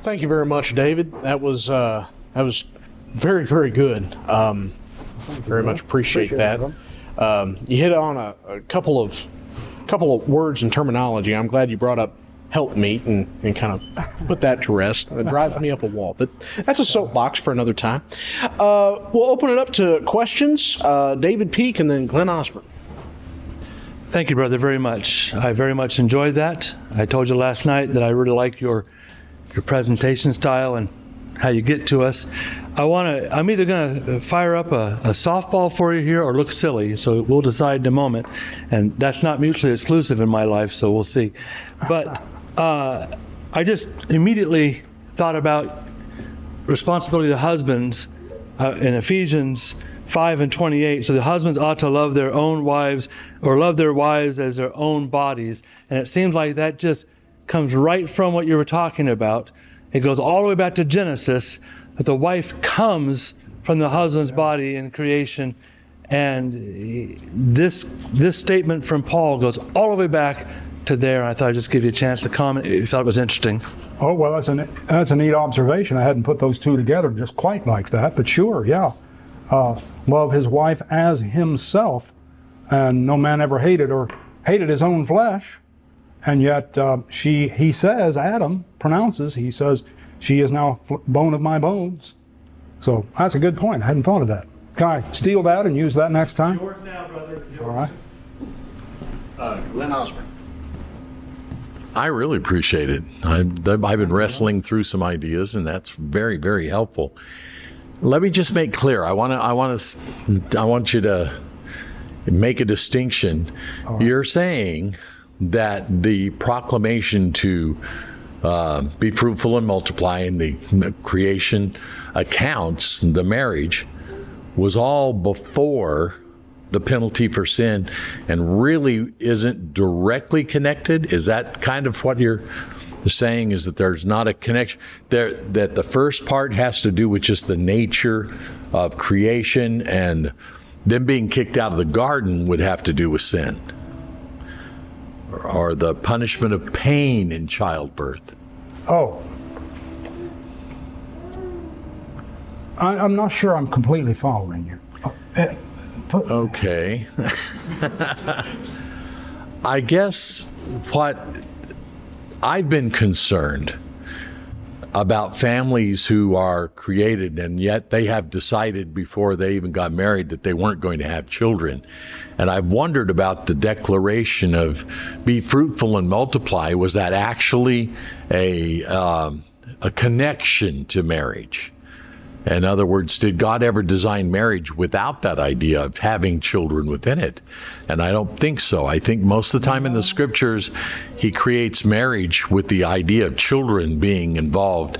Thank you very much, David. That was very, very good. Very much appreciate that. You hit on a couple of words and terminology. I'm glad you brought up helpmeet and kind of put that to rest. It drives me up a wall, but that's a soapbox for another time. We'll open it up to questions. David Peak and then Glenn Osborne. Thank you, brother, very much. I very much enjoyed that. I told you last night that I really like your presentation style and how you get to us. I'm either going to fire up a softball for you here or look silly, so we'll decide in a moment. And that's not mutually exclusive in my life, so we'll see. But I just immediately thought about responsibility of the husbands in Ephesians 5:28. So the husbands ought to love their own wives or love their wives as their own bodies. And it seems like that just comes right from what you were talking about. It goes all the way back to Genesis, that the wife comes from the husband's body in creation. And this statement from Paul goes all the way back to there. I thought I'd just give you a chance to comment if you thought it was interesting. Oh, well, that's a neat observation. I hadn't put those two together just quite like that, but sure, yeah. Love his wife as himself, and no man ever hated his own flesh. And yet he says, Adam he says, she is now bone of my bones. So that's a good point. I hadn't thought of that. Can I steal that and use that next time? Yours now, brother. Yours. All right. Glenn Osborne. I really appreciate it. I've been wrestling through some ideas, and that's very, very helpful. Let me just make clear. I want you to make a distinction. Right. You're saying that the proclamation to be fruitful and multiply in the creation accounts, the marriage, was all before the penalty for sin and really isn't directly connected? Is that kind of what you're saying, is that there's not a connection there, that the first part has to do with just the nature of creation, and them being kicked out of the garden would have to do with sin, or the punishment of pain in childbirth? Oh, I'm not sure I'm completely following you. Okay. I guess what I've been concerned about families who are created and yet they have decided before they even got married that they weren't going to have children. And I've wondered about the declaration of be fruitful and multiply. Was that actually a connection to marriage? In other words, did God ever design marriage without that idea of having children within it? And I don't think so. I think most of the time in the scriptures, he creates marriage with the idea of children being involved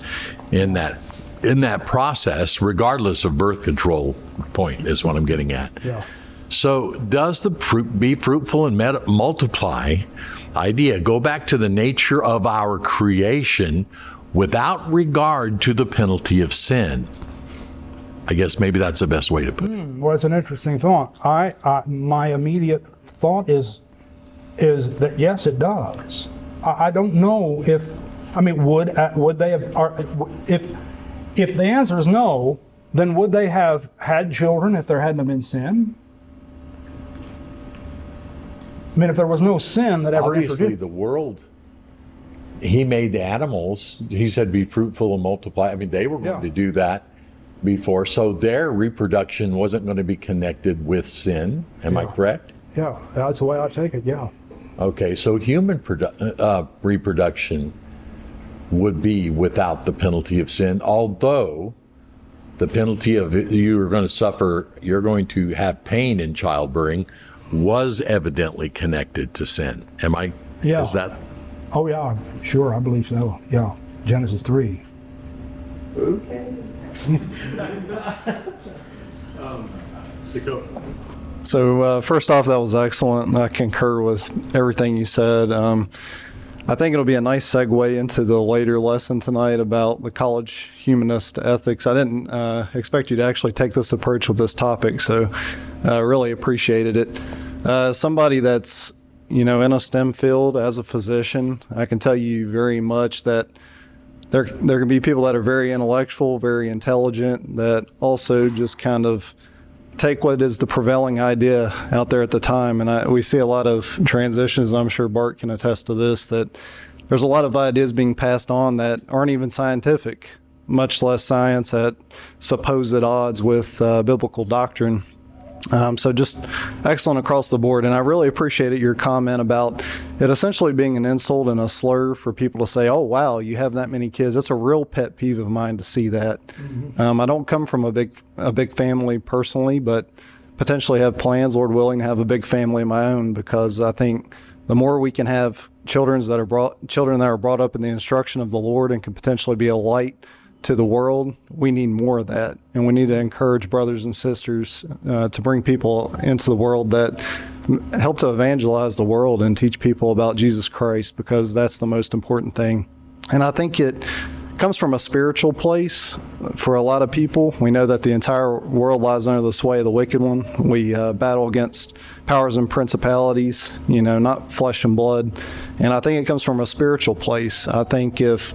in that process, regardless of birth control point, is what I'm getting at. Yeah. So does the be fruitful and multiply idea go back to the nature of our creation without regard to the penalty of sin? I guess maybe that's the best way to put it. Well, it's an interesting thought. My immediate thought is that yes, it does. I don't know if, would they have? If the answer is no, then would they have had children if there hadn't been sin? If there was no sin that ever Obviously, introduced the world. He made the animals. He said, "Be fruitful and multiply." They were going to do that before, so their reproduction wasn't going to be connected with sin. Am I correct? Yeah, that's the way I take it. Yeah. Okay, so human reproduction would be without the penalty of sin, although the penalty of you're going to have pain in childbearing was evidently connected to sin. Am I? Yeah. Is that? Oh yeah, sure, I believe so. Yeah, Genesis 3. Okay. So first off, that was excellent, and I concur with everything you said. I think it'll be a nice segue into the later lesson tonight about the college humanist ethics. I didn't expect you to actually take this approach with this topic, so I really appreciated it. Somebody that's in a STEM field as a physician, I can tell you very much that there can be people that are very intellectual, very intelligent, that also just kind of take what is the prevailing idea out there at the time. And we see a lot of transitions. I'm sure Bart can attest to this, that there's a lot of ideas being passed on that aren't even scientific, much less science, at supposed odds with biblical doctrine. So just excellent across the board. And I really appreciated your comment about it essentially being an insult and a slur for people to say, oh, wow, you have that many kids. That's a real pet peeve of mine to see that. Mm-hmm. I don't come from a big family personally, but potentially have plans, Lord willing, to have a big family of my own, because I think the more we can have children that are brought up in the instruction of the Lord and can potentially be a light to the world, we need more of that. And we need to encourage brothers and sisters to bring people into the world that help to evangelize the world and teach people about Jesus Christ, because that's the most important thing. And I think it comes from a spiritual place for a lot of people. We know that the entire world lies under the sway of the wicked one. We battle against powers and principalities, not flesh and blood. And I think it comes from a spiritual place. I think if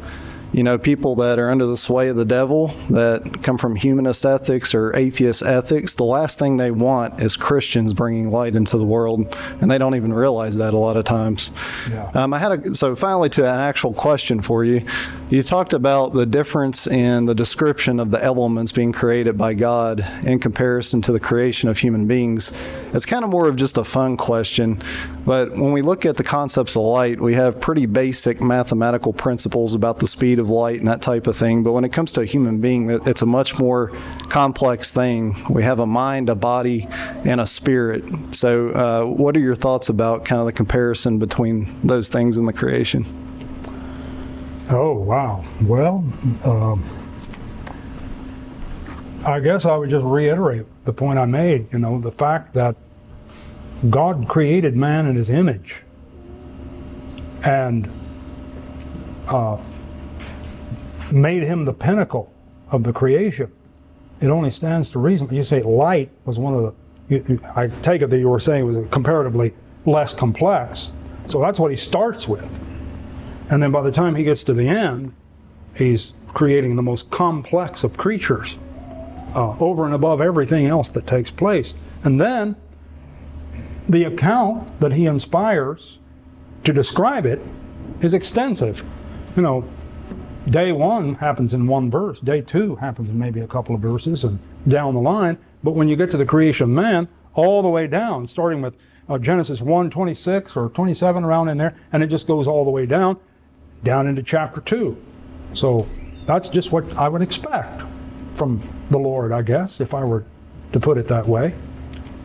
people that are under the sway of the devil, that come from humanist ethics or atheist ethics, the last thing they want is Christians bringing light into the world, and they don't even realize that a lot of times. Yeah. So finally, to an actual question for you, you talked about the difference in the description of the elements being created by God in comparison to the creation of human beings. It's kind of more of just a fun question, but when we look at the concepts of light, we have pretty basic mathematical principles about the speed of light and that type of thing. But when it comes to a human being, it's a much more complex thing. We have a mind, a body, and a spirit. So what are your thoughts about kind of the comparison between those things in the creation? Oh, wow. Well, I guess I would just reiterate the point I made, the fact that God created man in his image and made him the pinnacle of the creation. It only stands to reason. You say light was one of the, I take it that you were saying it was comparatively less complex. So that's what he starts with. And then by the time he gets to the end, he's creating the most complex of creatures over and above everything else that takes place. And then the account that he inspires to describe it is extensive. Day one happens in one verse. Day two happens in maybe a couple of verses and down the line. But when you get to the creation of man, all the way down, starting with Genesis 1:26 or 27, around in there, and it just goes all the way down into chapter 2. So that's just what I would expect from the Lord, I guess, if I were to put it that way,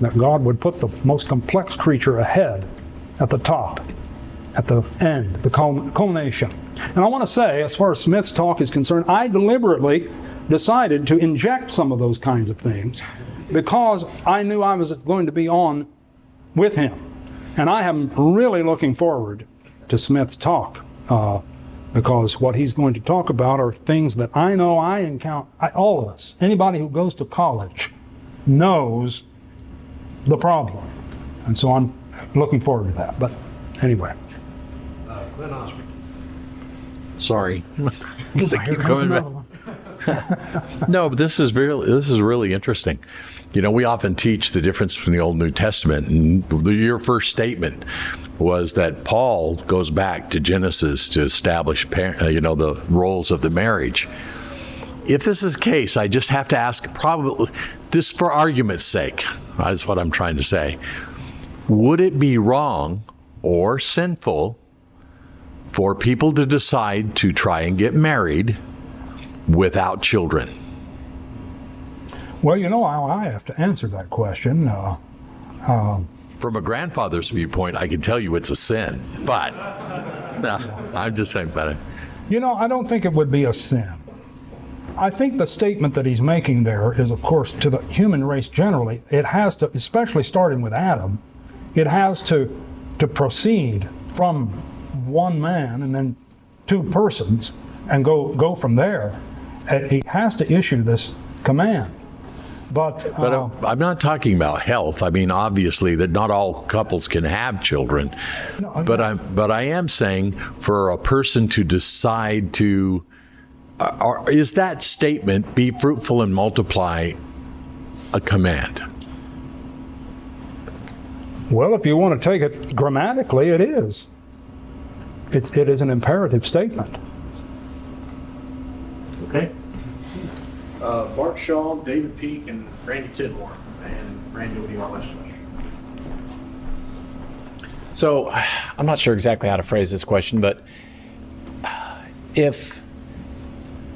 that God would put the most complex creature ahead, at the top, at the end, the culmination. And I want to say, as far as Smith's talk is concerned, I deliberately decided to inject some of those kinds of things because I knew I was going to be on with him. And I am really looking forward to Smith's talk because what he's going to talk about are things that I know I encounter, all of us, anybody who goes to college knows the problem. And so I'm looking forward to that. But anyway. Glenn Osby. Sorry. Here comes another one. No, but this is really interesting. We often teach the difference between the Old and New Testament, and your first statement was that Paul goes back to Genesis to establish, the roles of the marriage. If this is the case, I just have to ask, probably, this for argument's sake, that's what I'm trying to say. Would it be wrong or sinful for people to decide to try and get married without children? Well, I have to answer that question. From a grandfather's viewpoint, I can tell you it's a sin, but no, I'm just saying about it. I don't think it would be a sin. I think the statement that he's making there is, of course, to the human race generally, it has to, especially starting with Adam, it has to proceed from one man and then two persons and go from there. He has to issue this command. But I'm not talking about health. I mean, obviously, that not all couples can have children. No, but I am saying for a person to decide to is that statement, be fruitful and multiply, a command? Well, if you want to take it grammatically, it is. It is an imperative statement. Okay. Bart Shaw, David Peake, and Randy Tidmore. And Randy, what do you want to question? So, I'm not sure exactly how to phrase this question, but if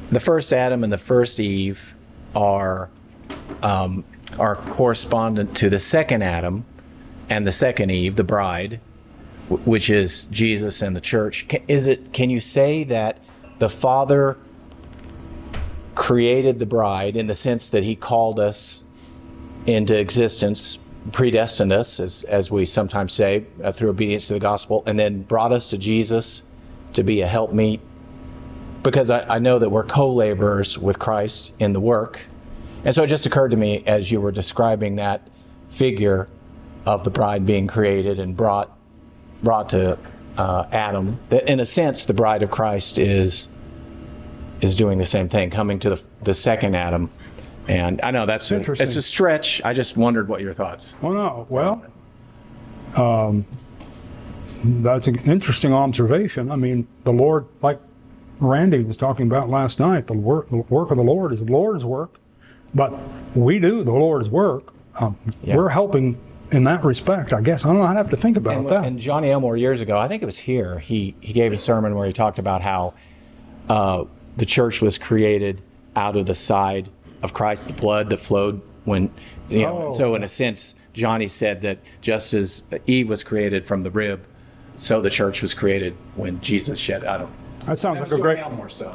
the first Adam and the first Eve are correspondent to the second Adam and the second Eve, the bride, which is Jesus and the church, can you say that the Father created the bride in the sense that he called us into existence, predestined us, as we sometimes say, through obedience to the gospel, and then brought us to Jesus to be a helpmeet? Because I know that we're co-laborers with Christ in the work. And so it just occurred to me as you were describing that figure of the bride being created and brought to Adam, that in a sense the bride of Christ is doing the same thing, coming to the second Adam. And I know it's a stretch. I just wondered what your thoughts. Oh, no. Well, that's an interesting observation. I mean, the Lord, like Randy was talking about last night, the work of the Lord is the Lord's work, but we do the Lord's work. We're helping in that respect, I guess. I don't know. I'd have to think about that. And Johnny Elmore years ago, I think it was here, he gave a sermon where he talked about how the church was created out of the side of Christ, the blood that flowed when, so in a sense, Johnny said that just as Eve was created from the rib, so the church was created when Jesus shed. That sounds like a great.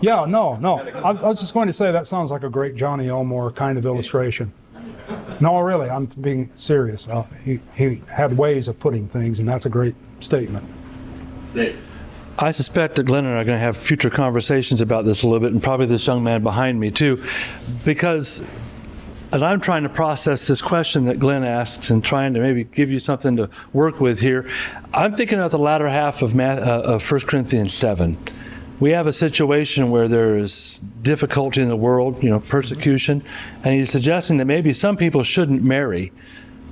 Yeah, no. I was just going to say that sounds like a great Johnny Elmore kind of illustration. No, really, I'm being serious. He had ways of putting things, and that's a great statement. Dave. I suspect that Glenn and I are going to have future conversations about this a little bit, and probably this young man behind me too, because as I'm trying to process this question that Glenn asks and trying to maybe give you something to work with here, I'm thinking about the latter half of 1 Corinthians 7. We have a situation where there is difficulty in the world, persecution, and he's suggesting that maybe some people shouldn't marry,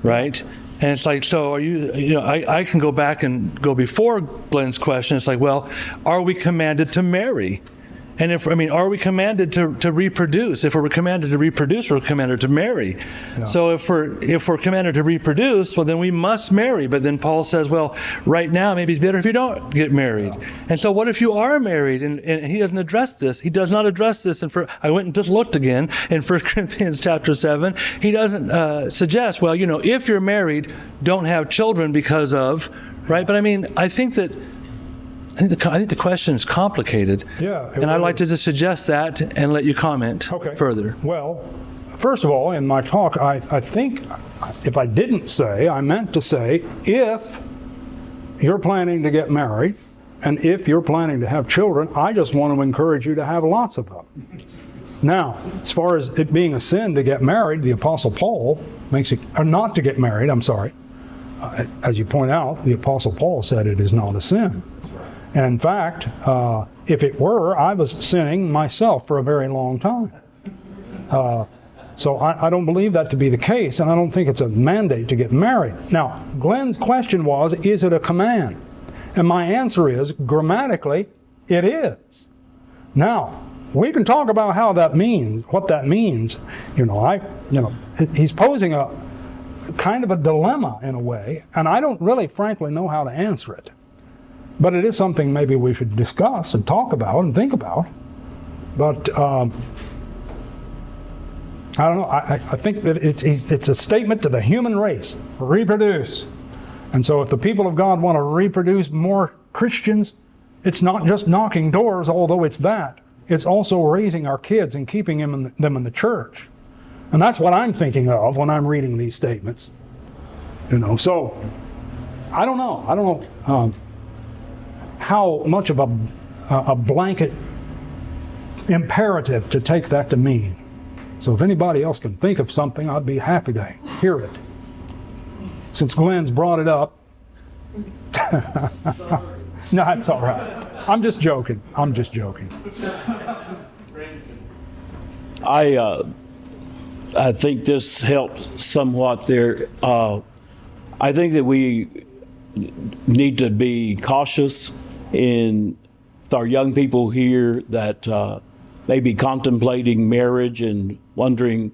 right? And it's like, so are you, I can go back and go before Glenn's question. It's like, well, are we commanded to marry? And are we commanded to reproduce? If we're commanded to reproduce, we're commanded to marry. Yeah. So if we're commanded to reproduce, well, then we must marry. But then Paul says, well, right now, maybe it's better if you don't get married. And so what if you are married? And he doesn't address this. He does not address this. And I went and just looked again in 1 Corinthians chapter 7. He doesn't suggest, well, if you're married, don't have children because of, right? But I think the question is complicated. Yeah. And I'd like to just suggest that and let you comment further. Well, first of all, in my talk, I think if I didn't say, I meant to say, if you're planning to get married and if you're planning to have children, I just want to encourage you to have lots of them. Now, as far as it being a sin to get married, the Apostle Paul makes it, or not to get married, I'm sorry. As you point out, the Apostle Paul said it is not a sin. And in fact, if it were, I was sinning myself for a very long time. So I don't believe that to be the case, and I don't think it's a mandate to get married. Now, Glenn's question was, is it a command? And my answer is, grammatically, it is. Now, we can talk about how that means, what that means. He's posing a kind of a dilemma in a way, and I don't really, frankly, know how to answer it. But it is something maybe we should discuss and talk about and think about. But I don't know. I think that it's a statement to the human race. Reproduce. And so if the people of God want to reproduce more Christians, it's not just knocking doors, although it's that. It's also raising our kids and keeping them in the church. And that's what I'm thinking of when I'm reading these statements. So I don't know. How much of a blanket imperative to take that to mean. So if anybody else can think of something, I'd be happy to hear it. Since Glenn's brought it up. No, it's all right. I'm just joking. I think this helps somewhat there. I think that we need to be cautious with our young people here that may be contemplating marriage and wondering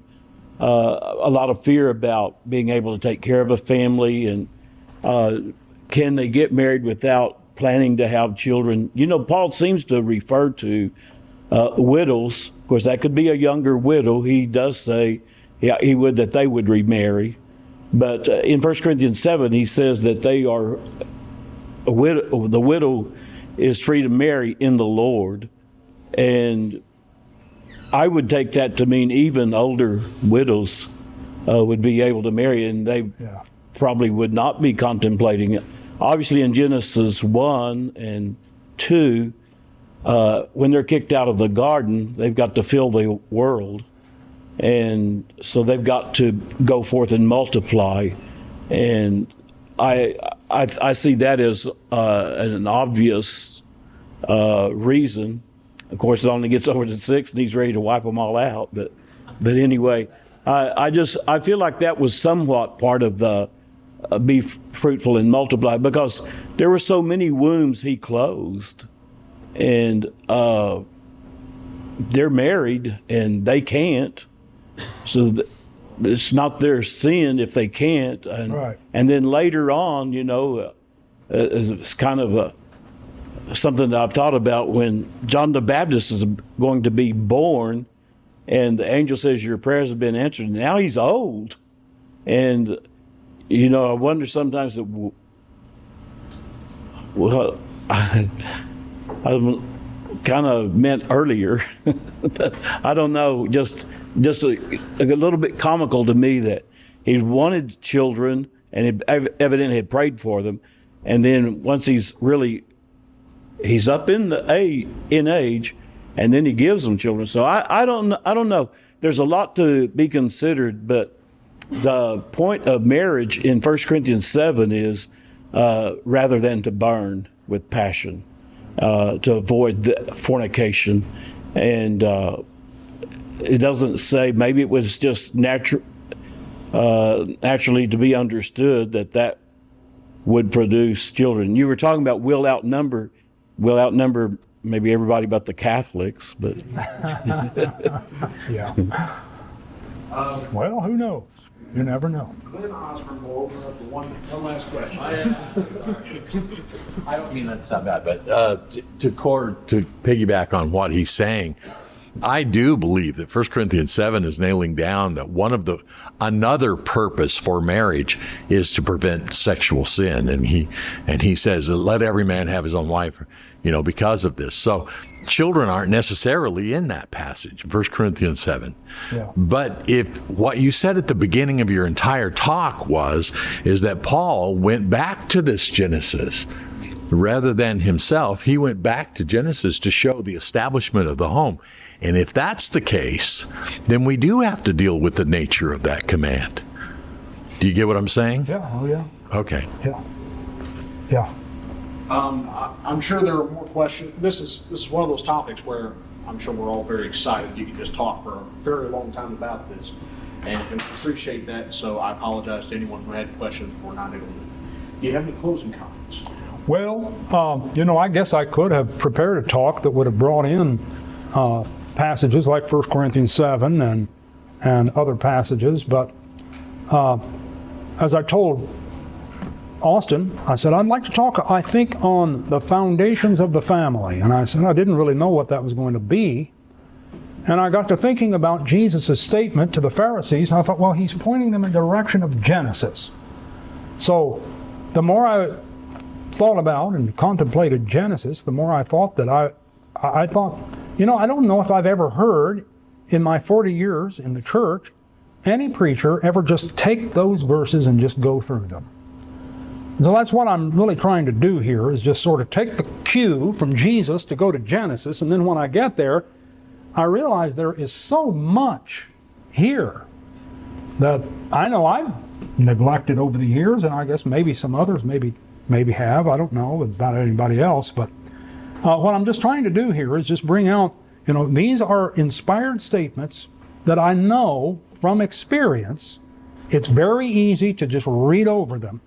a lot of fear about being able to take care of a family, and can they get married without planning to have children? You know, Paul seems to refer to widows. Of course, that could be a younger widow. He does say that they would remarry. But in 1 Corinthians 7, he says that they are a widow. The widow is free to marry in the Lord. And I would take that to mean even older widows would be able to marry, and they probably would not be contemplating it. Obviously, in Genesis 1 and 2, when they're kicked out of the garden, they've got to fill the world. And so they've got to go forth and multiply. And I see that as an obvious reason. Of course, it only gets over to 6 and he's ready to wipe them all out. But anyway, I feel like that was somewhat part of the be fruitful and multiply, because there were so many wombs he closed. And they're married and they can't. So it's not their sin if they can't. And then later on, you know, it's kind of something that I've thought about when John the Baptist is going to be born, and the angel says, your prayers have been answered. And now he's old. And, you know, I wonder sometimes that, well, I kind of meant earlier, but I don't know, just a little bit comical to me that he wanted children and evidently had prayed for them, and then once he's up in age, and then he gives them children. So I don't know. There's a lot to be considered, but the point of marriage in 1 Corinthians 7 is rather than to burn with passion, to avoid the fornication. And it doesn't say, maybe it was just naturally to be understood that would produce children. You were talking about will outnumber maybe everybody but the Catholics, but Yeah. Well, who knows? You never know. Glenn Osborne will open up one last question. I don't mean that's not bad, but to piggyback on what he's saying, I do believe that 1 Corinthians 7 is nailing down that another purpose for marriage is to prevent sexual sin, and he says, let every man have his own wife, you know, because of this. So children aren't necessarily in that passage, 1 Corinthians 7. Yeah. But if what you said at the beginning of your entire talk is that Paul went back to this Genesis rather than himself, he went back to Genesis to show the establishment of the home. And if that's the case, then we do have to deal with the nature of that command. Do you get what I'm saying? Yeah. Oh, yeah. Okay. Yeah. Yeah. I'm sure there are more questions. This is one of those topics where I'm sure we're all very excited. You can just talk for a very long time about this, and appreciate that. So I apologize to anyone who had questions we're not able to. Do you have any closing comments? Well, I guess I could have prepared a talk that would have brought in passages like 1 Corinthians 7 and other passages, but as I told Austin, I said, I'd like to talk, I think, on the foundations of the family. And I said, I didn't really know what that was going to be. And I got to thinking about Jesus' statement to the Pharisees, and I thought, well, he's pointing them in the direction of Genesis. So the more I thought about and contemplated Genesis, the more I thought that I thought, I don't know if I've ever heard in my 40 years in the church any preacher ever just take those verses and just go through them. So that's what I'm really trying to do here, is just sort of take the cue from Jesus to go to Genesis, and then when I get there, I realize there is so much here that I know I've neglected over the years, and I guess maybe some others maybe have. I don't know about anybody else, but what I'm just trying to do here is just bring out You know, these are inspired statements that I know from experience. It's very easy to just read over them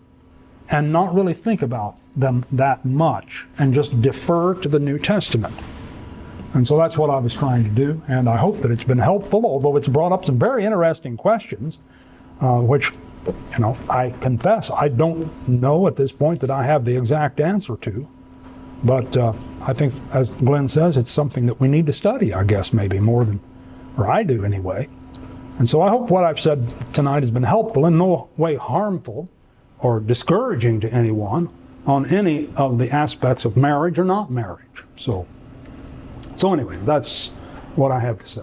and not really think about them that much and just defer to the New Testament. And so that's what I was trying to do, and I hope that it's been helpful, although it's brought up some very interesting questions, which, you know, I confess I don't know at this point that I have the exact answer to. But I think, as Glenn says, it's something that we need to study, I guess, maybe more than, or I do anyway. And so I hope what I've said tonight has been helpful, in no way harmful or discouraging to anyone on any of the aspects of marriage or not marriage. So anyway, that's what I have to say.